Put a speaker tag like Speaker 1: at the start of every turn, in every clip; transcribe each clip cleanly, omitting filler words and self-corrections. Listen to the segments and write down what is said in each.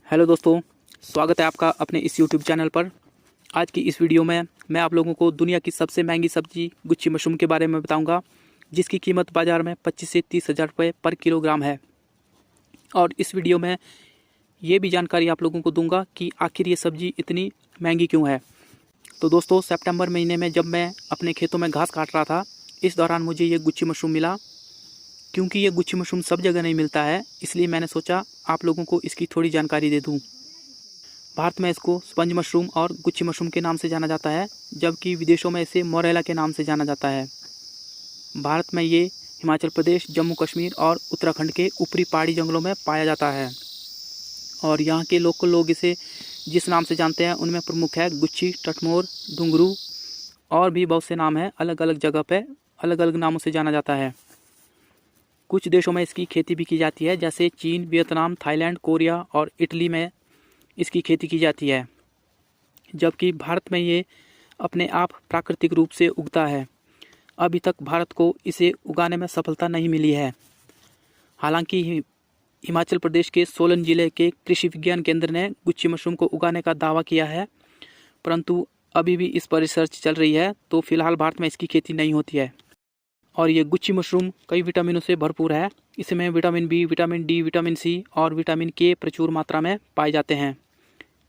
Speaker 1: Hello दोस्तों, स्वागत है आपका अपने इस यूट्यूब चैनल पर। आज की इस वीडियो में मैं आप लोगों को दुनिया की सबसे महंगी सब्जी गुच्ची मशरूम के बारे में बताऊंगा, जिसकी कीमत बाज़ार में 25 से 30 हज़ार रुपये पर किलोग्राम है। और इस वीडियो में ये भी जानकारी आप लोगों को दूंगा कि आखिर ये सब्जी इतनी महंगी क्यों है। तो दोस्तों, सितंबर महीने में जब मैं अपने खेतों में घास काट रहा था, इस दौरान मुझे ये गुच्ची मशरूम मिला। क्योंकि ये गुच्ची मशरूम सब जगह नहीं मिलता है, इसलिए मैंने सोचा आप लोगों को इसकी थोड़ी जानकारी दे दूं। भारत में इसको स्पंज मशरूम और गुच्ची मशरूम के नाम से जाना जाता है, जबकि विदेशों में इसे मोरेला के नाम से जाना जाता है। भारत में ये हिमाचल प्रदेश, जम्मू कश्मीर और उत्तराखंड के ऊपरी पहाड़ी जंगलों में पाया जाता है। और यहाँ के लोकल लोग इसे जिस नाम से जानते हैं उनमें प्रमुख है गुच्ची, टटमोर, डुंगरू और भी बहुत से नाम हैं। अलग अलग जगह पे अलग अलग नामों से जाना जाता है। कुछ देशों में इसकी खेती भी की जाती है, जैसे चीन, वियतनाम, थाईलैंड, कोरिया और इटली में इसकी खेती की जाती है। जबकि भारत में ये अपने आप प्राकृतिक रूप से उगता है। अभी तक भारत को इसे उगाने में सफलता नहीं मिली है। हालांकि हिमाचल प्रदेश के सोलन जिले के कृषि विज्ञान केंद्र ने गुच्ची मशरूम को उगाने का दावा किया है, परंतु अभी भी इस पर रिसर्च चल रही है, तो फिलहाल भारत में इसकी खेती नहीं होती है। और ये गुच्ची मशरूम कई विटामिनों से भरपूर है। इसमें vitamin B, vitamin D, vitamin C और विटामिन के प्रचुर मात्रा में पाए जाते हैं।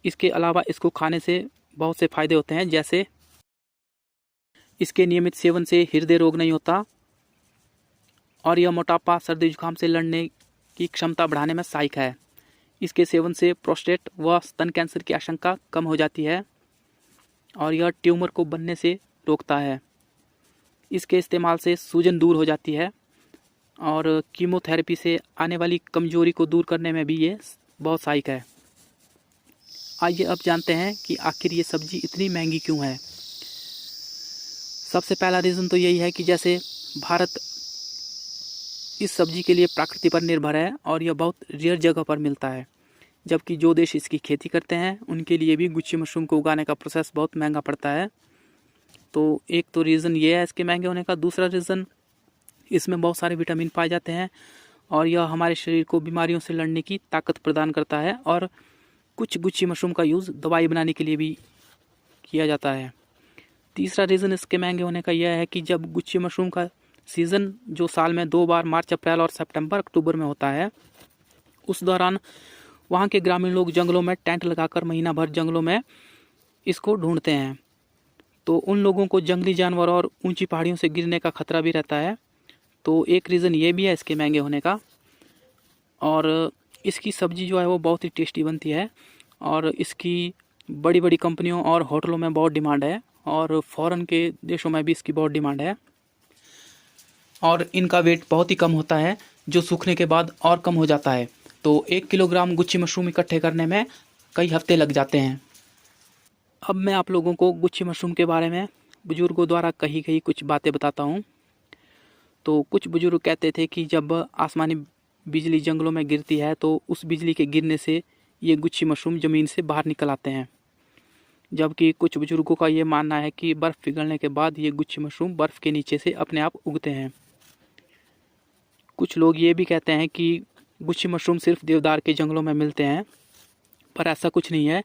Speaker 1: इसके अलावा इसको खाने से बहुत से फायदे होते हैं, जैसे इसके नियमित सेवन से हृदय रोग नहीं होता और यह मोटापा, सर्दी जुकाम से लड़ने की क्षमता बढ़ाने में सहायक है। इसके सेवन से प्रोस्टेट व स्तन कैंसर की आशंका कम हो जाती है और यह ट्यूमर को बनने से रोकता है। इसके इस्तेमाल से सूजन दूर हो जाती है और कीमोथेरेपी से आने वाली कमजोरी को दूर करने में भी ये बहुत सहायक है। आइए अब जानते हैं कि आखिर ये सब्जी इतनी महंगी क्यों है। सबसे पहला रीज़न तो यही है कि जैसे भारत इस सब्जी के लिए प्रकृति पर निर्भर है और यह बहुत रेयर जगह पर मिलता है, जबकि जो देश इसकी खेती करते हैं उनके लिए भी गुच्ची मशरूम को उगाने का प्रोसेस बहुत महंगा पड़ता है। तो एक तो रीज़न ये है इसके महंगे होने का। दूसरा रीज़न, इसमें बहुत सारे विटामिन पाए जाते हैं और यह हमारे शरीर को बीमारियों से लड़ने की ताकत प्रदान करता है। और कुछ गुच्ची मशरूम का यूज़ दवाई बनाने के लिए भी किया जाता है। तीसरा रीज़न इसके महंगे होने का यह है कि जब गुच्ची मशरूम का सीज़न, जो साल में 2 बार मार्च अप्रैल और सितंबर अक्टूबर में होता है, उस दौरान वहाँ के ग्रामीण लोग जंगलों में टेंट लगाकर महीना भर जंगलों में इसको ढूंढते हैं। तो उन लोगों को जंगली जानवर और ऊंची पहाड़ियों से गिरने का खतरा भी रहता है। तो एक रीज़न ये भी है इसके महंगे होने का। और इसकी सब्ज़ी जो है वो बहुत ही टेस्टी बनती है और इसकी बड़ी बड़ी कंपनियों और होटलों में बहुत डिमांड है और फॉरेन के देशों में भी इसकी बहुत डिमांड है। और इनका वेट बहुत ही कम होता है, जो सूखने के बाद और कम हो जाता है। तो 1 किलोग्राम गुच्ची मशरूम इकट्ठे करने में कई हफ्ते लग जाते हैं। अब मैं आप लोगों को गुच्ची मशरूम के बारे में बुजुर्गों द्वारा कही गई कुछ बातें बताता हूँ। तो कुछ बुजुर्ग कहते थे कि जब आसमानी बिजली जंगलों में गिरती है तो उस बिजली के गिरने से ये गुच्ची मशरूम ज़मीन से बाहर निकल आते हैं। जबकि कुछ बुजुर्गों का ये मानना है कि बर्फ़ पिघलने के बाद ये गुच्ची मशरूम बर्फ़ के नीचे से अपने आप उगते हैं। कुछ लोग ये भी कहते हैं कि गुच्ची मशरूम सिर्फ देवदार के जंगलों में मिलते हैं, पर ऐसा कुछ नहीं है।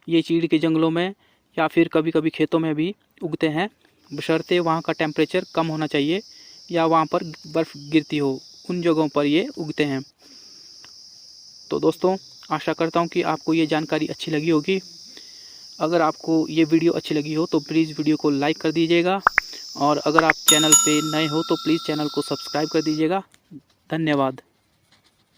Speaker 1: ये चीड़ के जंगलों में या फिर कभी कभी खेतों में भी उगते हैं, बशर्ते वहाँ का टेम्परेचर कम होना चाहिए या वहाँ पर बर्फ़ गिरती हो, उन जगहों पर ये उगते हैं। तो दोस्तों, आशा करता हूँ कि आपको ये जानकारी अच्छी लगी होगी। अगर आपको ये वीडियो अच्छी लगी हो तो प्लीज़ वीडियो को लाइक कर दीजिएगा और अगर आप चैनल पे नए हो तो प्लीज़ चैनल को सब्सक्राइब कर दीजिएगा। धन्यवाद।